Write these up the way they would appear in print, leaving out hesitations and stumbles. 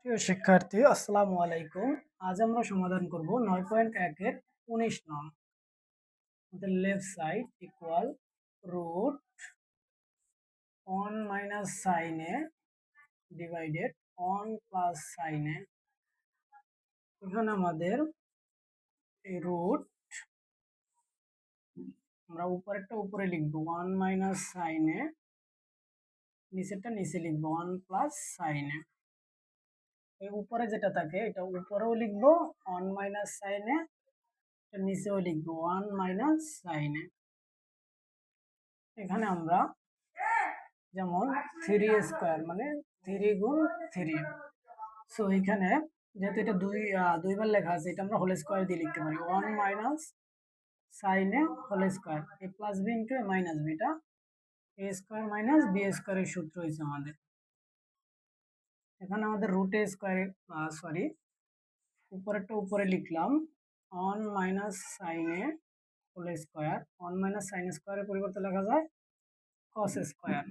প্রিয় শিক্ষার্থী, আসসালামু আলাইকুম। আজ আমরা সমাধান করব 9.1 এর 19 নং। আমাদের left side equal root 1 minus sine A divided 1 plus sine A. এখানে আমাদের এই রুট আমরা উপরেরটা উপরে লিখব 1 মাইনাস সাইন এ, নিচেরটা নিচে লিখব 1 প্লাস সাইন এ। এই উপরে যেটা থাকে এটা উপরেও লিখব 1 মাইনাস সাইন এ, নিচেও লিখবো 1 মাইনাস সাইন এ। এখানে আমরা যেমন 3 স্কোয়ার মানে 3 গুণ 3। সো এখানে যেহেতু এটা দুইবার লেখা আছে, এটা আমরা হোল স্কোয়ার দিয়ে লিখতে পারি 1 মাইনাস সাইন এ হোল স্কোয়ার, এ প্লাস বি ইন্টু এ মাইনাস বিটা, এ স্কোয়ার মাইনাস বি স্কোয়ারের সূত্র হয়েছে আমাদের। এখানে আমাদের রুট এ স্কোয়ার, সরি, উপরেরটা উপরে লিখলাম 1 মাইনাস সাইন এ হোল স্কোয়ার। 1 মাইনাস সাইন স্কোয়ারের পরিবর্তে লেখা যায় কস স্কোয়ার।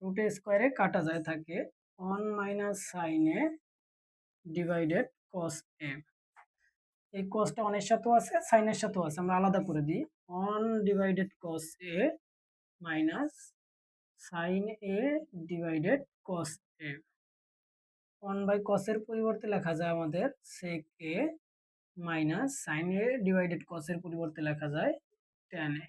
রুট এ স্কোয়ারে কাটা যায়, থাকে 1 minus sine A divided cos এ। এই কসটা অনের সাথেও আছে, সাইনের সাথেও আছে, আমরা আলাদা করে দিই। 1 divided cos A minus sine A divided cos A. 1 by cos এর পরিবর্তে লেখা যায় আমাদের sec A minus sine A divided cos এর পরিবর্তে লেখা যায় ট্যান এ।